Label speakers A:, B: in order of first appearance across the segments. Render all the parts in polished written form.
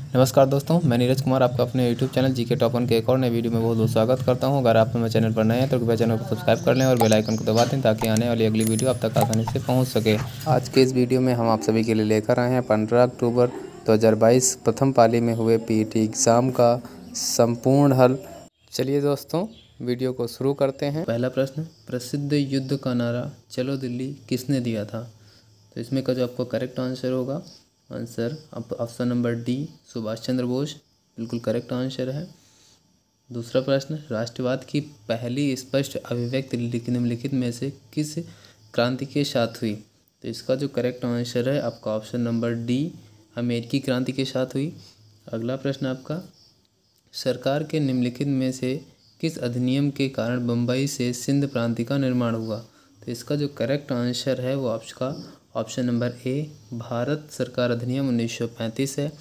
A: नमस्कार दोस्तों, मैं नीरज कुमार आपका अपने YouTube चैनल जीके टॉप 1 के एक और नए वीडियो में बहुत बहुत स्वागत करता हूं। अगर आप मेरे चैनल पर नए हैं तो कृपया चैनल को सब्सक्राइब कर लें और बेल आइकन को दबा दें ताकि आने वाली अगली वीडियो आप तक आसानी से पहुंच सके। आज के इस वीडियो में हम आप सभी के लिए लेकर आए हैं 15 अक्टूबर 2022 प्रथम पाली में हुए पीईटी एग्ज़ाम का संपूर्ण हल। चलिए दोस्तों, वीडियो को शुरू करते हैं। पहला प्रश्न, प्रसिद्ध युद्ध का नारा चलो दिल्ली किसने दिया था? तो इसमें का जो आपको करेक्ट आंसर होगा, answer option number D, Subhash Chandra Bose, बिल्कुल करेक्ट आंसर है। दूसरा प्रश्न, राष्ट्रवाद की पहली स्पष्ट अभिव्यक्ति निम्नलिखित में से किस क्रांति के साथ हुई? तो इसका जो करेक्ट आंसर है आपका ऑप्शन नंबर डी, अमेरिकी क्रांति के साथ हुई। अगला प्रश्न आपका, सरकार के निम्नलिखित में से किस अधिनियम के कारण बम्बई से सिंध प्रांत का निर्माण हुआ? तो इसका जो करेक्ट आंसर है वो आपका ऑप्शन नंबर ए, भारत सरकार अधिनियम 1935 है।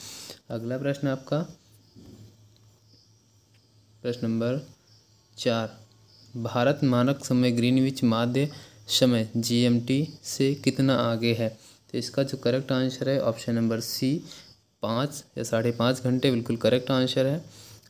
A: अगला प्रश्न आपका प्रश्न नंबर 4, भारत मानक समय ग्रीनविच माध्य समय GMT से कितना आगे है? तो इसका जो करेक्ट आंसर है ऑप्शन नंबर सी, 5 या 5.5 घंटे, बिल्कुल करेक्ट आंसर है।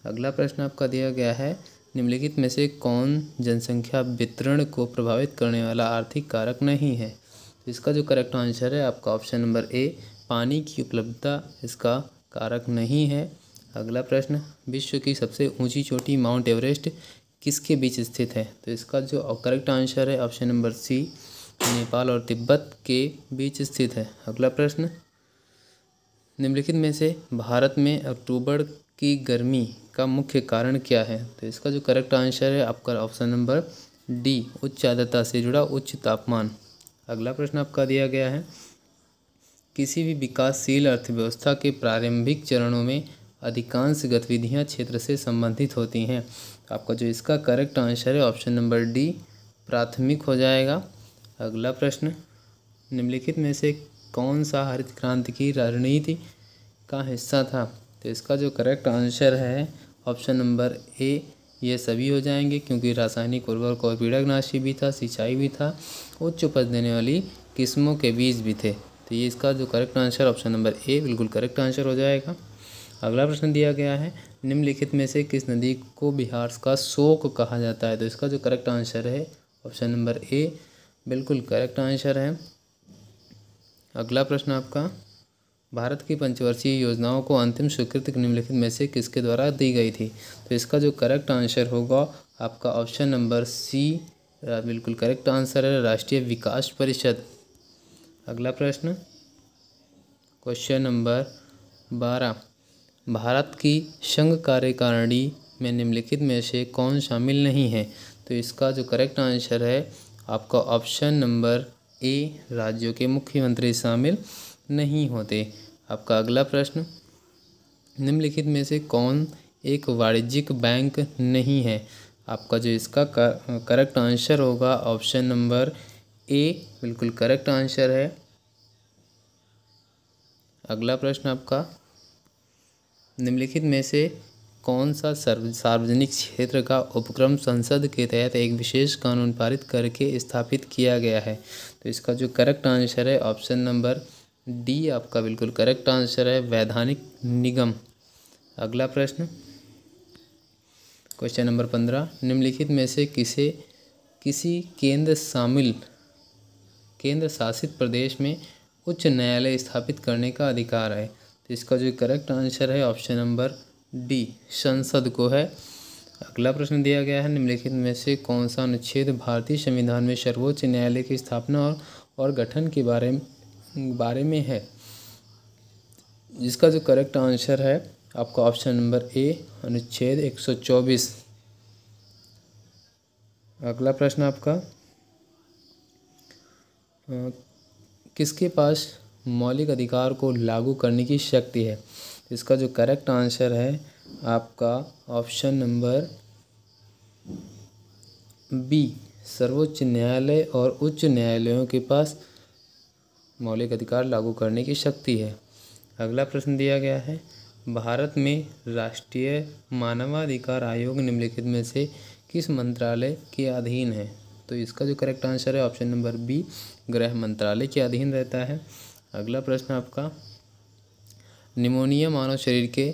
A: अगला प्रश्न आपका दिया गया है, निम्नलिखित में से कौन जनसंख्या वितरण को प्रभावित करने वाला आर्थिक कारक नहीं है? तो इसका जो करेक्ट आंसर है आपका ऑप्शन नंबर ए, पानी की उपलब्धता इसका कारक नहीं है। अगला प्रश्न, विश्व की सबसे ऊंची चोटी माउंट एवरेस्ट किसके बीच स्थित है? तो इसका जो करेक्ट आंसर है ऑप्शन नंबर सी, नेपाल और तिब्बत के बीच स्थित है। अगला प्रश्न, निम्नलिखित में से भारत में अक्टूबर की गर्मी का मुख्य कारण क्या है? तो इसका जो करेक्ट आंसर है आपका ऑप्शन नंबर डी, उच्च आर्द्रता से जुड़ा उच्च तापमान। अगला प्रश्न आपका दिया गया है, किसी भी विकासशील अर्थव्यवस्था के प्रारंभिक चरणों में अधिकांश गतिविधियां क्षेत्र से संबंधित होती हैं। आपका जो इसका करेक्ट आंसर है ऑप्शन नंबर डी, प्राथमिक हो जाएगा। अगला प्रश्न, निम्नलिखित में से कौन सा हरित क्रांति की रणनीति का हिस्सा था? तो इसका जो करेक्ट आंसर है ऑप्शन नंबर ए, ये सभी हो जाएंगे क्योंकि रासायनिक उर्वरक और पीड़कनाशी भी था, सिंचाई भी था, उच्च उपज देने वाली किस्मों के बीज भी थे। तो ये इसका जो करेक्ट आंसर ऑप्शन नंबर ए, बिल्कुल करेक्ट आंसर हो जाएगा। अगला प्रश्न दिया गया है, निम्नलिखित में से किस नदी को बिहार का शोक कहा जाता है? तो इसका जो करेक्ट आंसर है ऑप्शन नंबर ए, बिल्कुल करेक्ट आंसर है। अगला प्रश्न आपका, भारत की पंचवर्षीय योजनाओं को अंतिम स्वीकृति निम्नलिखित में से किसके द्वारा दी गई थी? तो इसका जो करेक्ट आंसर होगा आपका ऑप्शन नंबर सी, बिल्कुल करेक्ट आंसर है, राष्ट्रीय विकास परिषद। अगला प्रश्न, क्वेश्चन नंबर 12, भारत की संघ कार्यकारिणी में निम्नलिखित में से कौन शामिल नहीं है? तो इसका जो करेक्ट आंसर है आपका ऑप्शन नंबर ए, राज्यों के मुख्यमंत्री शामिल नहीं होते। आपका अगला प्रश्न, निम्नलिखित में से कौन एक वाणिज्यिक बैंक नहीं है? आपका जो इसका करेक्ट आंसर होगा ऑप्शन नंबर ए, बिल्कुल करेक्ट आंसर है। अगला प्रश्न आपका, निम्नलिखित में से कौन सा सार्वजनिक क्षेत्र का उपक्रम संसद के तहत एक विशेष कानून पारित करके स्थापित किया गया है? तो इसका जो करेक्ट आंसर है ऑप्शन नंबर डी, आपका बिल्कुल करेक्ट आंसर है, वैधानिक निगम। अगला प्रश्न, क्वेश्चन नंबर 15, निम्नलिखित में से किसी केंद्र शासित प्रदेश में उच्च न्यायालय स्थापित करने का अधिकार है? तो इसका जो करेक्ट आंसर है ऑप्शन नंबर डी, संसद को है। अगला प्रश्न दिया गया है, निम्नलिखित में से कौन सा अनुच्छेद भारतीय संविधान में सर्वोच्च न्यायालय की स्थापना और गठन के बारे में है? जिसका जो करेक्ट आंसर है आपका ऑप्शन नंबर ए, अनुच्छेद 124। अगला प्रश्न आपका, किसके पास मौलिक अधिकार को लागू करने की शक्ति है? इसका जो करेक्ट आंसर है आपका ऑप्शन नंबर बी, सर्वोच्च न्यायालय और उच्च न्यायालयों के पास मौलिक अधिकार लागू करने की शक्ति है। अगला प्रश्न दिया गया है, भारत में राष्ट्रीय मानवाधिकार आयोग निम्नलिखित में से किस मंत्रालय के अधीन है? तो इसका जो करेक्ट आंसर है ऑप्शन नंबर बी, गृह मंत्रालय के अधीन रहता है। अगला प्रश्न आपका, निमोनिया मानव शरीर के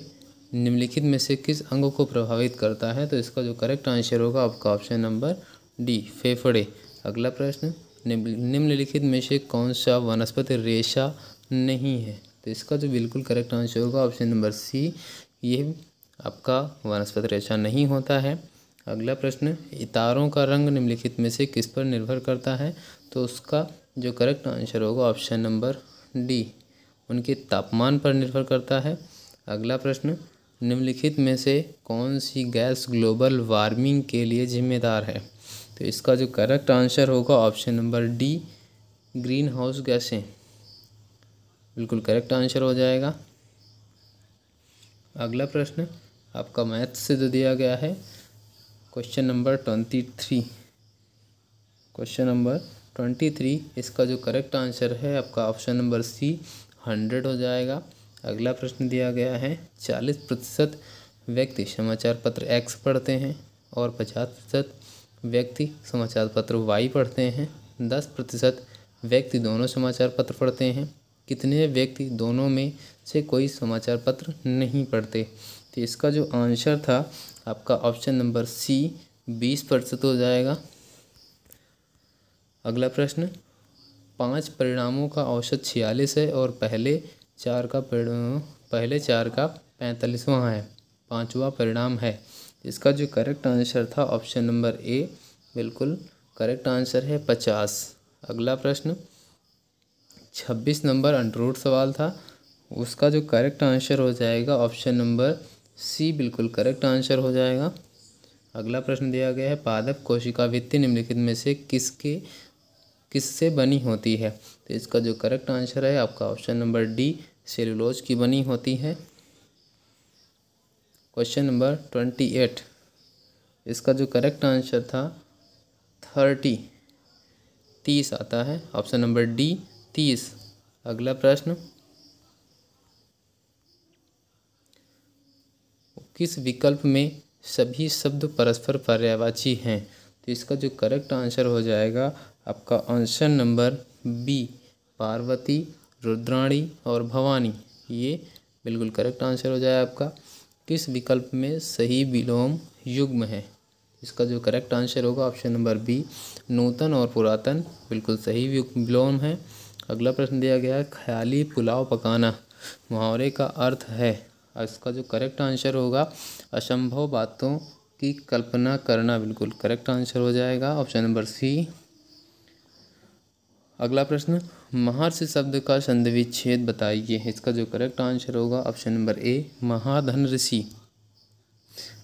A: निम्नलिखित में से किस अंग को प्रभावित करता है? तो इसका जो करेक्ट आंसर होगा आपका ऑप्शन नंबर डी, फेफड़े। अगला प्रश्न, निम्नलिखित में से कौन सा वनस्पति रेशा नहीं है? तो इसका जो बिल्कुल करेक्ट आंसर होगा ऑप्शन नंबर सी, ये आपका वनस्पति रेशा नहीं होता है। अगला प्रश्न, इतारों का रंग निम्नलिखित में से किस पर निर्भर करता है? तो उसका जो करेक्ट आंसर होगा ऑप्शन नंबर डी, उनके तापमान पर निर्भर करता है। अगला प्रश्न, निम्नलिखित में से कौन सी गैस ग्लोबल वार्मिंग के लिए जिम्मेदार है? तो इसका जो करेक्ट आंसर होगा option number D, green house गैसें, बिल्कुल करेक्ट आंसर हो जाएगा। अगला प्रश्न आपका मैथ से जो दिया गया है, क्वेश्चन नंबर 23, क्वेश्चन नंबर 23, इसका जो करेक्ट आंसर है आपका ऑप्शन नंबर सी, 100 हो जाएगा। अगला प्रश्न दिया गया है, 40% व्यक्ति समाचार पत्र एक्स पढ़ते हैं और 50% व्यक्ति समाचार पत्र वाई पढ़ते हैं। 10% व्यक्ति दोनों समाचार पत्र पढ़ते हैं। कितने व्यक्ति दोनों में से कोई समाचार पत्र नहीं पढ़ते? तो इसका जो आंसर था आपका ऑप्शन नंबर सी, 20% हो जाएगा। अगला प्रश्न, 5 परिणामों का औसत 46 है और पहले चार का 45वां है, 5वां परिणाम है। इसका जो करेक्ट आंसर था ऑप्शन नंबर ए, बिल्कुल करेक्ट आंसर है 50। अगला प्रश्न 26 नंबर अंडररूट सवाल था, उसका जो करेक्ट आंसर हो जाएगा ऑप्शन नंबर सी, बिल्कुल करेक्ट आंसर हो जाएगा। अगला प्रश्न दिया गया है, पादप कोशिका भित्ति निम्नलिखित में से किससे बनी होती है? तो इसका जो करेक्ट आंसर है आपका ऑप्शन नंबर डी, सेलुलोज की बनी होती है। क्वेश्चन नंबर 28, इसका जो करेक्ट आंसर था 30 आता है, ऑप्शन नंबर डी 30। अगला प्रश्न, किस विकल्प में सभी शब्द परस्पर पर्यायवाची हैं? तो इसका जो करेक्ट आंसर हो जाएगा आपका option number B, Parvati, Rudrani और भवानी, ये बिल्कुल करेक्ट आंसर हो जाए आपका। किस विकल्प में सही विलोम युग्म है? इसका जो करेक्ट आंसर होगा ऑप्शन नंबर बी, नूतन और पुरातन, बिल्कुल सही विलोम है। अगला प्रश्न दिया गया है, ख्याली पुलाव पकाना मुहावरे का अर्थ है? इसका जो करेक्ट आंसर होगा असंभव बातों की कल्पना करना, बिल्कुल करेक्ट आंसर हो जाएगा ऑप्शन नंबर सी। अगला प्रश्न, महर्षि शब्द का संधि विच्छेद बताइए। इसका जो करेक्ट आंसर होगा ऑप्शन नंबर ए, महाधन ऋषि।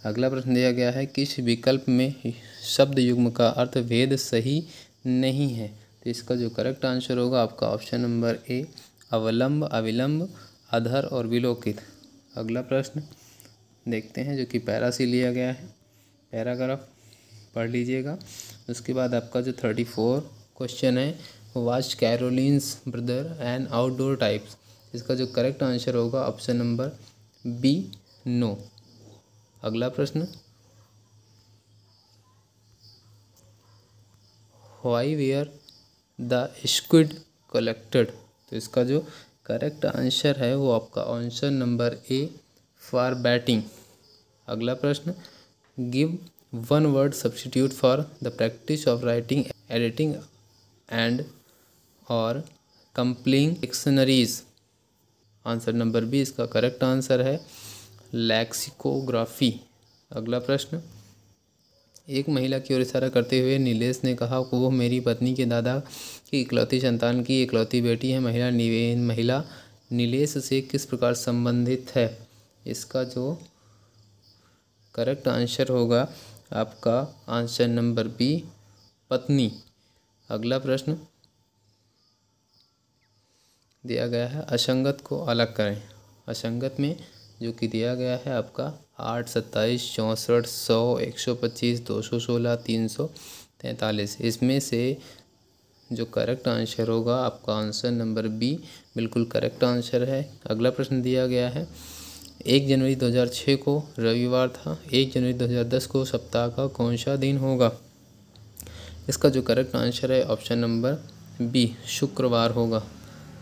A: अगला प्रश्न दिया गया है, किस विकल्प में शब्द युग्म का अर्थ भेद सही नहीं है? तो इसका जो करेक्ट आंसर होगा आपका ऑप्शन नंबर ए, अवलंब, अविलंब, अधर और विलोकित। अगला प्रश्न देखते हैं जो कि पैरा से लिया गया है, पैराग्राफ पढ़ लीजिएगा। उसके बाद आपका जो 34 क्वेश्चन है, watch Caroline's brother and outdoor types. इसका जो करेक्ट आंसर होगा ऑप्शन नंबर बी, नो। अगला प्रश्न, why were the squid collected. तो इसका जो करेक्ट आंसर है वो आपका option number A, for baiting. अगला प्रश्न, give one word substitute for the practice of writing, editing and और completing dictionaries. Answer number B इसका करेक्ट आंसर है, लैक्सिकोग्राफी। अगला प्रश्न, एक महिला की ओर इशारा करते हुए नीलेश ने कहा कि वो मेरी पत्नी के दादा की इकलौती संतान की इकलौती बेटी है। महिला नीलेश से किस प्रकार संबंधित है? इसका जो करेक्ट आंसर होगा आपका आंसर नंबर बी, पत्नी। अगला प्रश्न दिया गया है, असंगत को अलग करें। असंगत में जो कि दिया गया है आपका 8, 27, 64, 100, 125, 216, 343। इसमें से जो करेक्ट आंसर होगा आपका आंसर नंबर बी, बिल्कुल करेक्ट आंसर है। अगला प्रश्न दिया गया है, 1 जनवरी 2006 को रविवार था, 1 जनवरी 2010 को सप्ताह का कौन सा दिन होगा? इसका जो करेक्ट आंसर है ऑप्शन नंबर बी, शुक्रवार होगा।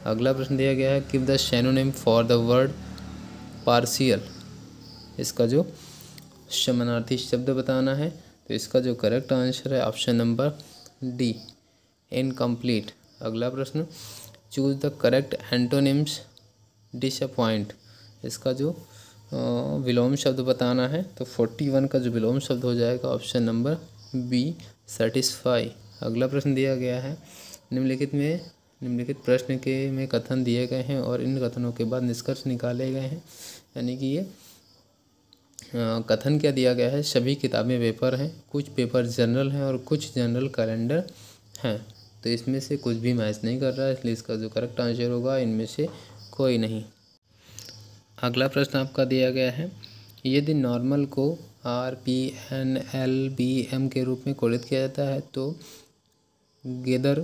A: अगला प्रश्न दिया गया है, give the synonym for the word partial, इसका जो समानार्थी शब्द बताना है। तो इसका जो करेक्ट आंसर है ऑप्शन नंबर डी, इनकम्प्लीट। अगला प्रश्न, choose the correct antonyms disappoint, इसका जो विलोम शब्द बताना है। तो 41 का जो विलोम शब्द हो जाएगा ऑप्शन नंबर बी, सेटिस्फाई। अगला प्रश्न दिया गया है, निम्नलिखित प्रश्न के में कथन दिए गए हैं और इन कथनों के बाद निष्कर्ष निकाले गए हैं। यानी कि ये कथन क्या दिया गया है, सभी किताबें पेपर हैं, कुछ पेपर जनरल हैं और कुछ जनरल कैलेंडर हैं। तो इसमें से कुछ भी मैच नहीं कर रहा है, इसलिए इसका जो करेक्ट आंसर होगा इनमें से कोई नहीं। अगला प्रश्न आपका दिया गया है, यदि नॉर्मल को RPNLBM के रूप में कोडित किया जाता है तो गेदर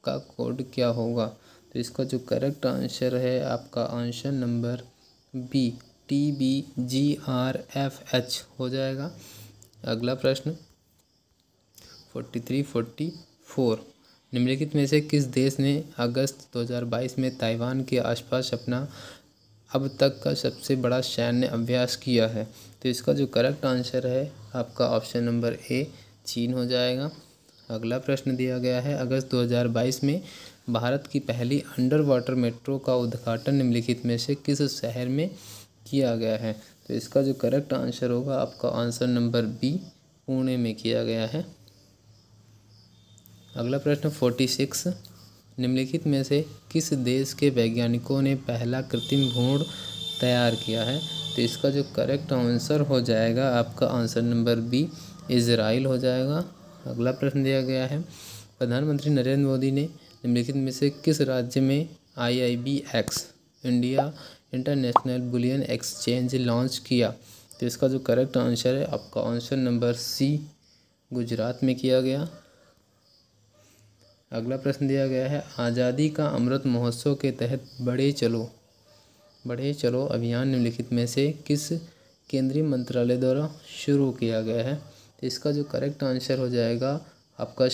A: का कोड क्या होगा। तो इसका जो करेक्ट आंसर है आपका आंसर नंबर बी, TBGRFH हो जाएगा। अगला प्रश्न 43-44, निम्नलिखित में से किस देश ने अगस्त 2022 में ताइवान के आसपास अपना अब तक का सबसे बड़ा सैन्य अभ्यास किया है। तो इसका जो करेक्ट आंसर है आपका ऑप्शन नंबर ए, चीन हो जाएगा। अगला प्रश्न दिया गया है, अगस्त 2022 में भारत की पहली अंडर वाटर मेट्रो का उद्घाटन निम्नलिखित में से किस शहर में किया गया है। तो इसका जो करेक्ट आंसर होगा आपका आंसर नंबर बी, पुणे में किया गया है। अगला प्रश्न 46, निम्नलिखित में से किस देश के वैज्ञानिकों ने पहला कृत्रिम भ्रूण तैयार किया है। तो इसका जो करेक्ट आंसर हो जाएगा आपका आंसर नंबर बी, इजराइल हो जाएगा। अगला प्रश्न दिया गया है, प्रधानमंत्री नरेंद्र मोदी ने निम्नलिखित में से किस राज्य में IIBX India international bullion exchange launch किया। तो इसका जो करेक्ट आंसर है आपका आंसर नंबर सी, गुजरात में किया गया। अगला प्रश्न दिया गया है, आज़ादी का अमृत महोत्सव के तहत बढ़े चलो अभियान निम्नलिखित में से किस केंद्रीय मंत्रालय द्वारा शुरू किया गया है। तो इसका जो करेक्ट आंसर हो जाएगा आपका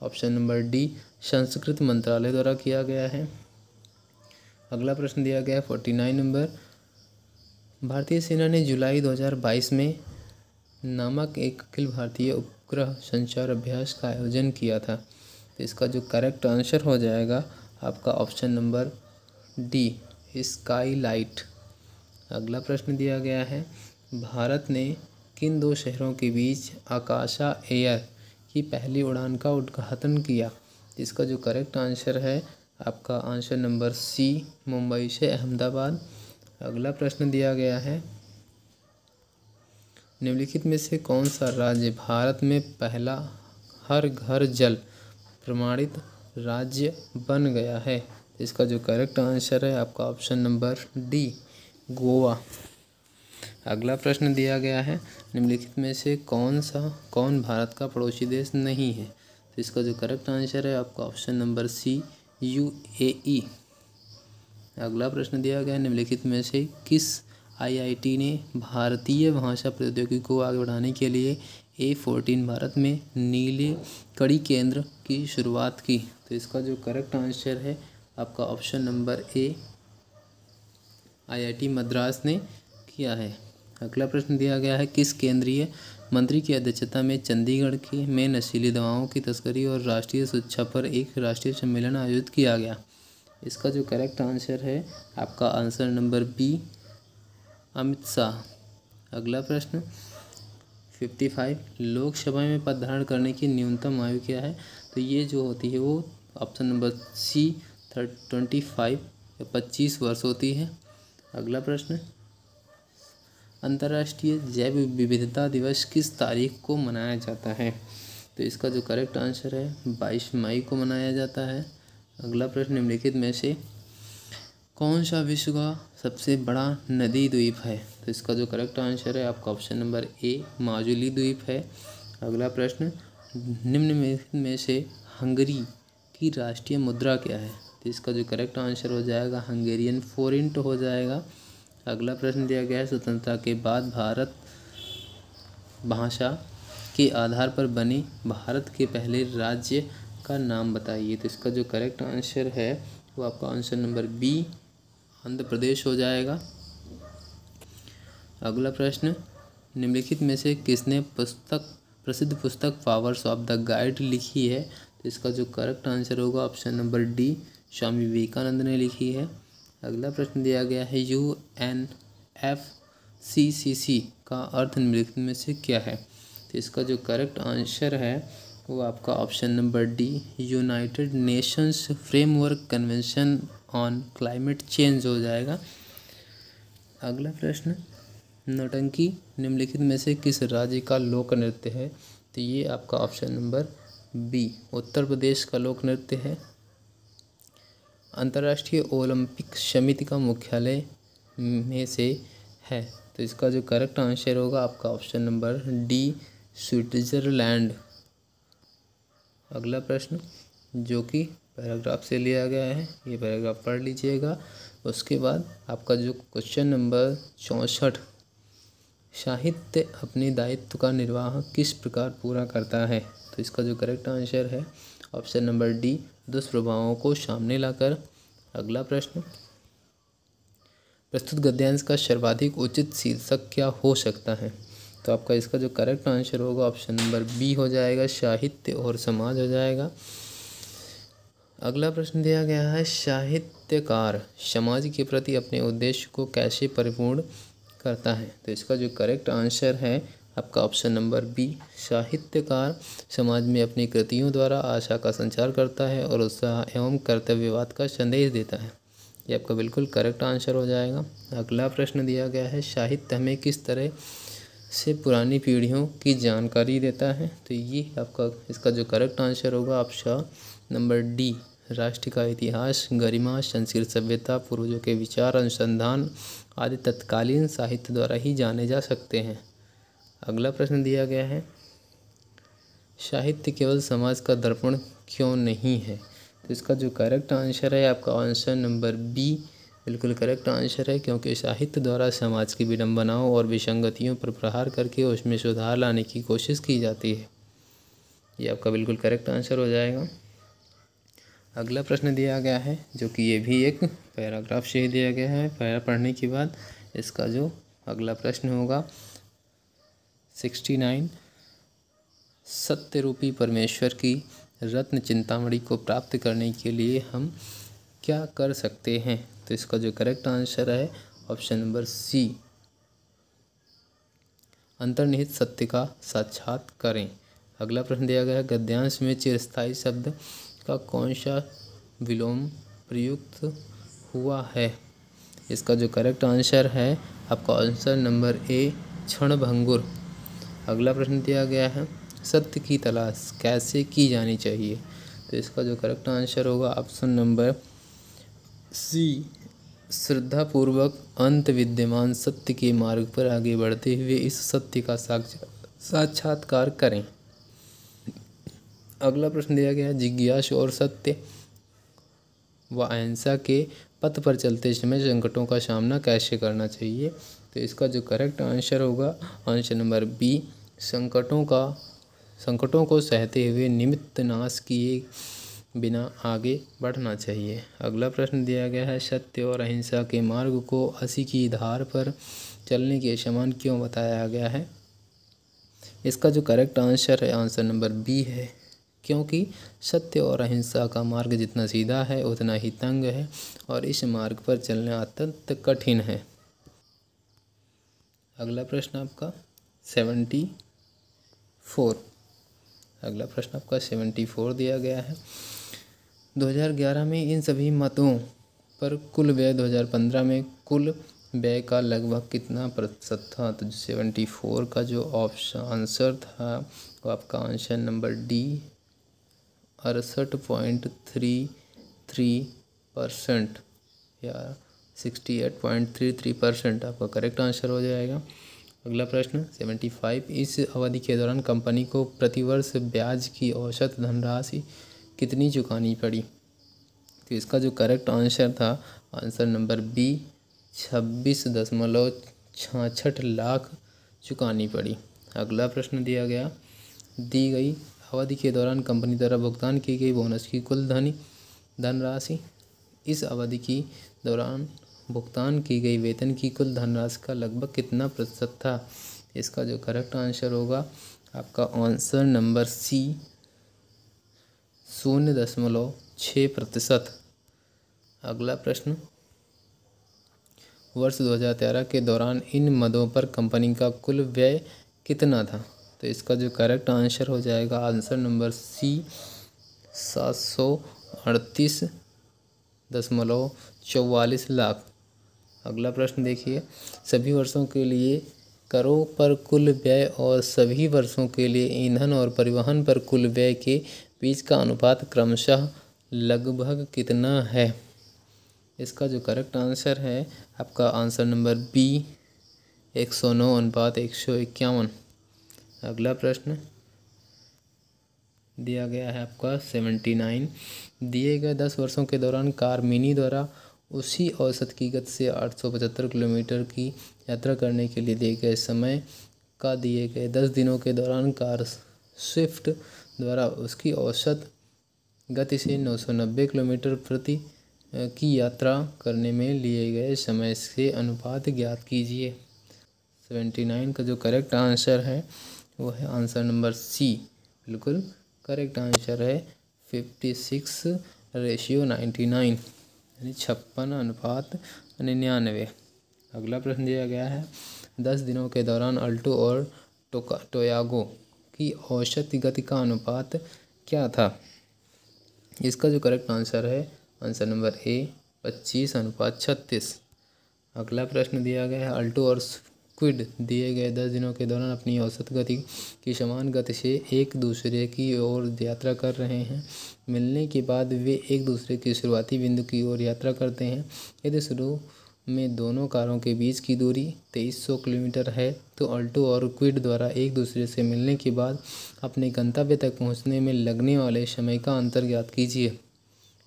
A: ऑप्शन नंबर डी, संस्कृति मंत्रालय द्वारा किया गया है। अगला प्रश्न दिया गया है 49 नंबर, भारतीय सेना ने जुलाई 2022 में नामक एक अखिल भारतीय उपग्रह संचार अभ्यास का आयोजन किया था। तो इसका जो करेक्ट आंसर हो जाएगा आपका ऑप्शन नंबर डी, स्काईलाइट। अगला प्रश्न दिया गया है, भारत ने किन दो शहरों के बीच आकाशा एयर की पहली उड़ान का उद्घाटन किया। इसका जो करेक्ट आंसर है आपका आंसर नंबर सी, मुंबई से अहमदाबाद। अगला प्रश्न दिया गया है, निम्नलिखित में से कौन सा राज्य भारत में पहला हर घर जल प्रमाणित राज्य बन गया है। इसका जो करेक्ट आंसर है आपका ऑप्शन नंबर डी, गोवा। अगला प्रश्न दिया गया है, निम्नलिखित में से कौन भारत का पड़ोसी देश नहीं है। तो इसका जो करेक्ट आंसर है आपका ऑप्शन नंबर सी, UAE। अगला प्रश्न दिया गया है, निम्नलिखित में से किस IIT ने भारतीय भाषा प्रौद्योगिकी को आगे बढ़ाने के लिए A14 भारत में नीले कड़ी केंद्र की शुरुआत की। तो इसका जो करेक्ट आंसर है आपका ऑप्शन नंबर ए, IIT मद्रास ने किया है। अगला प्रश्न दिया गया है, किस केंद्रीय मंत्री की अध्यक्षता में चंडीगढ़ में नशीली दवाओं की तस्करी और राष्ट्रीय सुरक्षा पर एक राष्ट्रीय सम्मेलन आयोजित किया गया। इसका जो करेक्ट आंसर है आपका answer number B, Amit Shah. अगला प्रश्न 55, लोकसभा में पद धारण करने की न्यूनतम आयु क्या है। तो ये जो होती है वो ऑप्शन नंबर सी 25 या 25 वर्ष होती है। अगला प्रश्न, अंतर्राष्ट्रीय जैव विविधता दिवस किस तारीख को मनाया जाता है। तो इसका जो करेक्ट आंसर है 22 मई को मनाया जाता है। अगला प्रश्न, निम्नलिखित में से कौन सा विश्व का सबसे बड़ा नदी द्वीप है। तो इसका जो करेक्ट आंसर है आपका ऑप्शन नंबर ए, माजुली द्वीप है। अगला प्रश्न, निम्न में से हंगरी की राष्ट्रीय मुद्रा क्या है। तो इसका जो करेक्ट आंसर हो जाएगा हंगेरियन फोरिंट हो जाएगा। अगला प्रश्न दिया गया है, स्वतंत्रता के बाद भारत भाषा के आधार पर बने भारत के पहले राज्य का नाम बताइए। तो इसका जो करेक्ट आंसर है वो आपका answer number B, Andhra Pradesh हो जाएगा। अगला प्रश्न, निम्नलिखित में से किसने प्रसिद्ध पुस्तक पावर्स ऑफ द गाइड लिखी है? तो इसका जो करेक्ट आंसर होगा option number D, Swami Vivekananda ने लिखी है। अगला प्रश्न दिया गया है, UNFCCC का अर्थ निम्नलिखित में से क्या है? तो इसका जो करेक्ट आंसर है वो आपका option number D, United Nations framework convention on climate change हो जाएगा। अगला प्रश्न, नौटंकी निम्नलिखित में से किस राज्य का लोक नृत्य है? तो ये आपका option number B, Uttar Pradesh का लोक नृत्य है। अंतर्राष्ट्रीय ओलंपिक समिति का मुख्यालय में से है, तो इसका जो करेक्ट आंसर होगा आपका ऑप्शन नंबर डी, स्विट्जरलैंड। अगला प्रश्न जो कि पैराग्राफ से लिया गया है, ये पैराग्राफ पढ़ लीजिएगा। उसके बाद आपका जो क्वेश्चन नंबर 64, साहित्य अपने दायित्व का निर्वाह किस प्रकार पूरा करता है? तो इसका जो करेक्ट आंसर है ऑप्शन नंबर डी, दुष्प्रभावों को सामने लाकर। अगला प्रश्न, प्रस्तुत गद्यांश का सर्वाधिक उचित शीर्षक क्या हो सकता है? तो आपका इसका जो करेक्ट आंसर होगा ऑप्शन नंबर बी हो जाएगा, साहित्य और समाज हो जाएगा। अगला प्रश्न दिया गया है, साहित्यकार समाज के प्रति अपने उद्देश्य को कैसे परिपूर्ण करता है? तो इसका जो करेक्ट आंसर है आपका ऑप्शन नंबर बी, साहित्यकार समाज में अपनी कृतियों द्वारा आशा का संचार करता है और उत्साह एवं कर्तव्यवाद का संदेश देता है। ये आपका बिल्कुल करेक्ट आंसर हो जाएगा। अगला प्रश्न दिया गया है, साहित्य हमें किस तरह से पुरानी पीढ़ियों की जानकारी देता है? तो ये आपका इसका जो करेक्ट आंसर होगा ऑप्शन नंबर डी, राष्ट्र का इतिहास, गरिमा, संस्कृत सभ्यता, पूर्वजों के विचार, अनुसंधान आदि तत्कालीन साहित्य द्वारा ही जाने जा सकते हैं। अगला प्रश्न दिया गया है, साहित्य केवल समाज का दर्पण क्यों नहीं है? तो इसका जो करेक्ट आंसर है आपका आंसर नंबर बी, बिल्कुल करेक्ट आंसर है, क्योंकि साहित्य द्वारा समाज की विडंबनाओं और विसंगतियों पर प्रहार करके उसमें सुधार लाने की कोशिश की जाती है। ये आपका बिल्कुल करेक्ट आंसर हो जाएगा। अगला प्रश्न दिया गया है जो कि ये भी एक पैराग्राफ से ही दिया गया है। पैरा पढ़ने के बाद इसका जो अगला प्रश्न होगा 69, सत्य रूपी परमेश्वर की रत्न चिंतामणि को प्राप्त करने के लिए हम क्या कर सकते हैं? तो इसका जो करेक्ट आंसर है ऑप्शन नंबर सी, अंतर्निहित सत्य का साक्षात करें। अगला प्रश्न दिया गया है, गद्यांश में चिरस्थायी शब्द का कौन सा विलोम प्रयुक्त हुआ है? इसका जो करेक्ट आंसर है आपका आंसर नंबर ए, क्षणभंगुर। अगला प्रश्न दिया गया है, सत्य की तलाश कैसे की जानी चाहिए? तो इसका जो करेक्ट आंसर होगा ऑप्शन नंबर सी, श्रद्धापूर्वक अंत विद्यमान सत्य के मार्ग पर आगे बढ़ते हुए इस सत्य का साक्षात्कार करें। अगला प्रश्न दिया गया है, जिज्ञासु और सत्य व अहिंसा के पथ पर चलते समय संकटों का सामना कैसे करना चाहिए? तो इसका जो करेक्ट आंसर होगा आंसर नंबर बी, संकटों को सहते हुए निमित्त नाश किए बिना आगे बढ़ना चाहिए। अगला प्रश्न दिया गया है, सत्य और अहिंसा के मार्ग को अस्सी की धार पर चलने के समान क्यों बताया गया है? इसका जो करेक्ट आंसर है आंसर नंबर बी है, क्योंकि सत्य और अहिंसा का मार्ग जितना सीधा है उतना ही तंग है और इस मार्ग पर चलना अत्यंत कठिन है। अगला प्रश्न आपका 74, अगला प्रश्न आपका 74 दिया गया है, 2011 में इन सभी मतों पर कुल व्यय 2015 में कुल व्यय का लगभग कितना प्रतिशत था? तो 74 का जो ऑप्शन आंसर था वो आपका आंसर नंबर डी, 68.33% या 68.33% आपका करेक्ट आंसर हो जाएगा। अगला प्रश्न 75, इस अवधि के दौरान कंपनी को प्रतिवर्ष ब्याज की औसत धनराशि कितनी चुकानी पड़ी? तो इसका जो करेक्ट आंसर था आंसर नंबर बी, 26.66 लाख चुकानी पड़ी। अगला प्रश्न दिया गया, दी गई अवधि के दौरान कंपनी द्वारा भुगतान की गई बोनस की कुल धनराशि इस अवधि के दौरान भुगतान की गई वेतन की कुल धनराशि का लगभग कितना प्रतिशत था। इसका जो करेक्ट आंसर होगा आपका आंसर नंबर सी 0.6%। अगला प्रश्न, वर्ष 2013 के दौरान इन मदों पर कंपनी का कुल व्यय कितना था। तो इसका जो करेक्ट आंसर हो जाएगा आंसर नंबर सी 738.44 लाख। अगला प्रश्न देखिए, सभी वर्षों के लिए करों पर कुल व्यय और सभी वर्षों के लिए ईंधन और परिवहन पर कुल व्यय के बीच का अनुपात क्रमशः लगभग कितना है। इसका जो करेक्ट आंसर है आपका आंसर नंबर बी 109:151। अगला प्रश्न दिया गया है आपका 79, दिए गए 10 वर्षों के दौरान कार मिनी द्वारा उसी औसत की गति से 875 किलोमीटर की यात्रा करने के लिए दिए गए समय का दिए गए 10 दिनों के दौरान कार स्विफ्ट द्वारा उसकी औसत गति से 990 किलोमीटर प्रति की यात्रा करने में लिए गए समय से अनुपात ज्ञात कीजिए। 79 का जो करेक्ट आंसर है वो है आंसर नंबर सी, बिल्कुल करेक्ट आंसर है 56:99 यानी 56:99। अगला प्रश्न दिया गया है, 10 दिनों के दौरान अल्टो और टोयागो की औसत गति का अनुपात क्या था। इसका जो करेक्ट आंसर है आंसर नंबर ए 25:36। अगला प्रश्न दिया गया है, अल्टो और स्क्विड दिए गए 10 दिनों के दौरान अपनी औसत गति की समान गति से एक दूसरे की ओर यात्रा कर रहे हैं। मिलने के बाद वे एक दूसरे के शुरुआती बिंदु की ओर यात्रा करते हैं। यदि शुरू में दोनों कारों के बीच की दूरी 2300 किलोमीटर है तो अल्टो और क्विड द्वारा एक दूसरे से मिलने के बाद अपने गंतव्य तक पहुंचने में लगने वाले समय का अंतर ज्ञात कीजिए।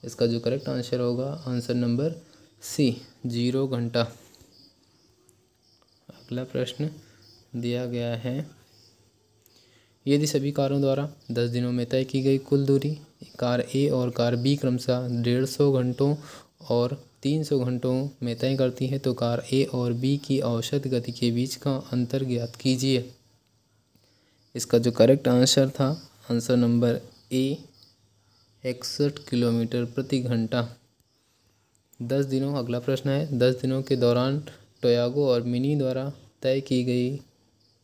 A: इसका जो करेक्ट आंसर होगा आंसर नंबर सी 0 घंटा। अगला प्रश्न दिया गया है, यदि सभी कारों द्वारा 10 दिनों में तय की गई कुल दूरी कार ए और कार बी क्रमशः 150 घंटों और 300 घंटों में तय करती है तो कार ए और बी की औसत गति के बीच का अंतर ज्ञात कीजिए। इसका जो करेक्ट आंसर था आंसर नंबर ए 61 किलोमीटर प्रति घंटा। 10 दिनों, अगला प्रश्न है, 10 दिनों के दौरान टोयागो और मिनी द्वारा तय की गई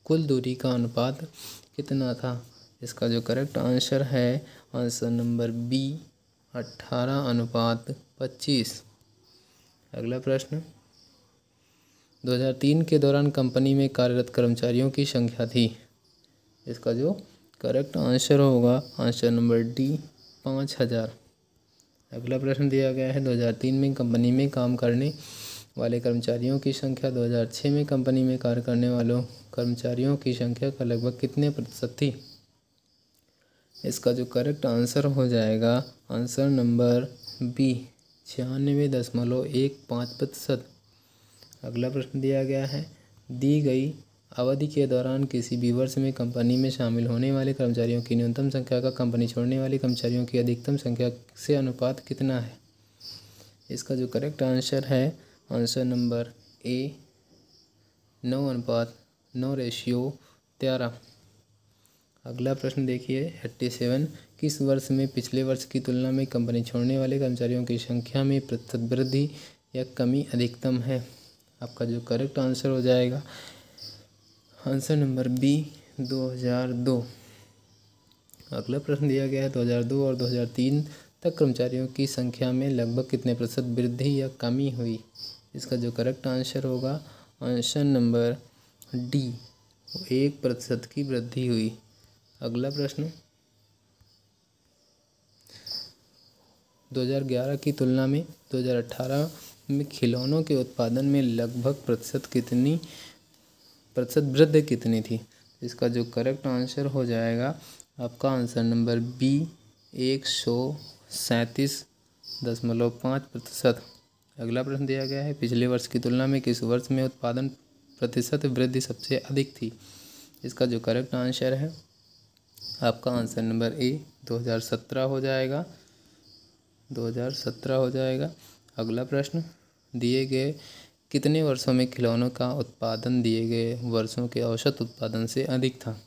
A: कुल दूरी का अनुपात कितना था। इसका जो करेक्ट आंसर है आंसर नंबर बी 18:25। अगला प्रश्न, 2003 के दौरान कंपनी में कार्यरत कर्मचारियों की संख्या थी। इसका जो करेक्ट आंसर होगा आंसर नंबर डी 5000। अगला प्रश्न दिया गया है, 2003 में कंपनी में काम करने वाले कर्मचारियों की संख्या 2006 में कंपनी में कार्य करने वालों कर्मचारियों की संख्या का लगभग कितने प्रतिशत थी। इसका जो करेक्ट आंसर हो जाएगा आंसर नंबर बी 96.15%। अगला प्रश्न दिया गया है, दी गई अवधि के दौरान किसी भी वर्ष में कंपनी में शामिल होने वाले कर्मचारियों की न्यूनतम संख्या का कंपनी छोड़ने वाले कर्मचारियों की अधिकतम संख्या से अनुपात कितना है। इसका जो करेक्ट आंसर है आंसर नंबर ए 9:9:13। अगला प्रश्न देखिए 87, किस वर्ष में पिछले वर्ष की तुलना में कंपनी छोड़ने वाले कर्मचारियों की संख्या में प्रतिशत वृद्धि या कमी अधिकतम है। आपका जो करेक्ट आंसर हो जाएगा आंसर नंबर बी 2002। अगला प्रश्न दिया गया है, 2002 और 2003 तक कर्मचारियों की संख्या में लगभग कितने प्रतिशत वृद्धि या कमी हुई। इसका जो करेक्ट आंसर होगा आंसर नंबर डी 1% की वृद्धि हुई। अगला प्रश्न, 2011 की तुलना में 2018 में खिलौनों के उत्पादन में लगभग प्रतिशत वृद्धि कितनी थी। इसका जो करेक्ट आंसर हो जाएगा आपका आंसर नंबर बी 137.5%। अगला प्रश्न दिया गया है, पिछले वर्ष की तुलना में किस वर्ष में उत्पादन प्रतिशत वृद्धि सबसे अधिक थी। इसका जो करेक्ट आंसर है आपका आंसर नंबर ए 2017 हो जाएगा 2017 हो जाएगा। अगला प्रश्न दिए गए कितने वर्षों में खिलौनों का उत्पादन दिए गए वर्षों के औसत उत्पादन से अधिक था।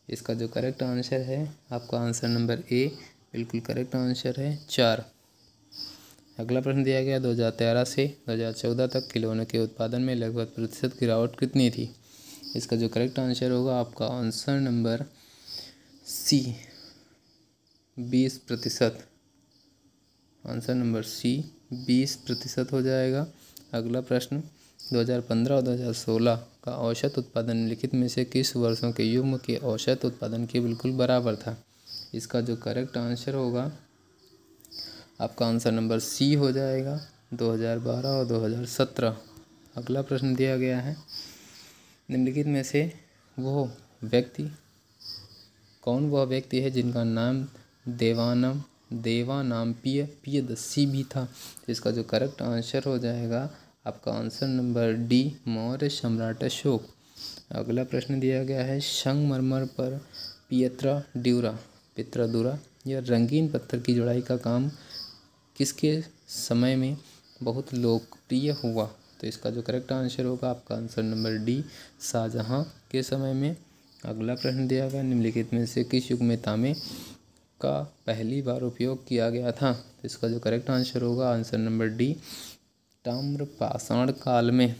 A: इसका जो करेक्ट आंसर है आपका आंसर नंबर ए बिल्कुल करेक्ट आंसर है 4। अगला प्रश्न दिया गया 2013 से 2014 तक खिलौनों के उत्पादन में लगभग प्रतिशत गिरावट कितनी थी। इसका जो करेक्ट आंसर होगा आपका answer number C 20%। Answer number C 20% हो जाएगा। अगला प्रश्न 2015 और 2016 का औसत उत्पादन निम्नलिखित में से किस वर्षों के युग्म के औसत उत्पादन के बिल्कुल बराबर था। इसका जो करेक्ट आंसर होगा आपका आंसर नंबर सी हो जाएगा 2012 और 2017। अगला प्रश्न दिया गया है निम्नलिखित में से वो व्यक्ति कौन वह व्यक्ति है जिनका नाम देवानाम्पिय प्रियदर्शी भी था। इसका जो करेक्ट आंसर हो जाएगा आपका आंसर नंबर डी मौर्य सम्राट अशोक। अगला प्रश्न दिया गया है संगमरमर पर पित्रा या रंगीन पत्थर की जुड़ाई का काम किसके समय में बहुत लोकप्रिय हुआ। तो इसका जो करेक्ट आंसर होगा आपका आंसर नंबर डी शाहजहां के समय में। अगला प्रश्न दिया गया निम्नलिखित में से किस युग में तांबे का पहली बार उपयोग किया गया था। तो इसका जो करेक्ट आंसर होगा आंसर नंबर डी ताम्रपाषाण काल में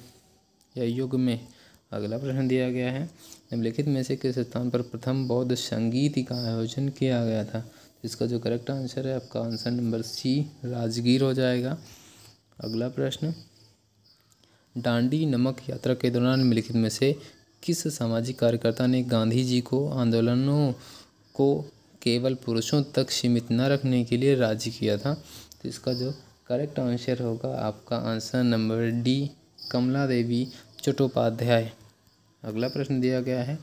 A: या युग में। अगला प्रश्न दिया गया है निम्नलिखित में से किस स्थान पर प्रथम बौद्ध संगीत का आयोजन किया गया था। इसका जो करेक्ट आंसर है आपका आंसर नंबर सी राजगीर हो जाएगा। अगला प्रश्न दांडी नमक यात्रा के दौरान निम्नलिखित में से किस सामाजिक कार्यकर्ता ने गांधी जी को आंदोलनों को केवल पुरुषों तक सीमित न रखने के लिए राजी किया था। तो इसका जो करेक्ट आंसर होगा आपका आंसर नंबर डी कमला देवी चट्टोपाध्याय। अगला प्रश्न दिया गया है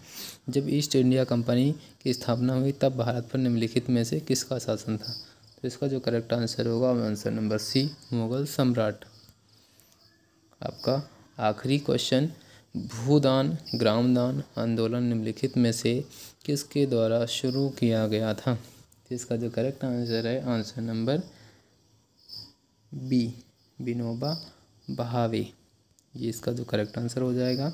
A: जब ईस्ट इंडिया कंपनी की स्थापना हुई तब भारत पर निम्नलिखित में से किसका शासन था। तो इसका जो करेक्ट आंसर होगा आंसर नंबर सी मुगल सम्राट। आपका आखिरी क्वेश्चन भूदान ग्रामदान आंदोलन निम्नलिखित में से किसके द्वारा शुरू किया गया था। इसका जो करेक्ट आंसर है answer number B Vinoba Bhave. ये इसका जो करेक्ट आंसर हो जाएगा।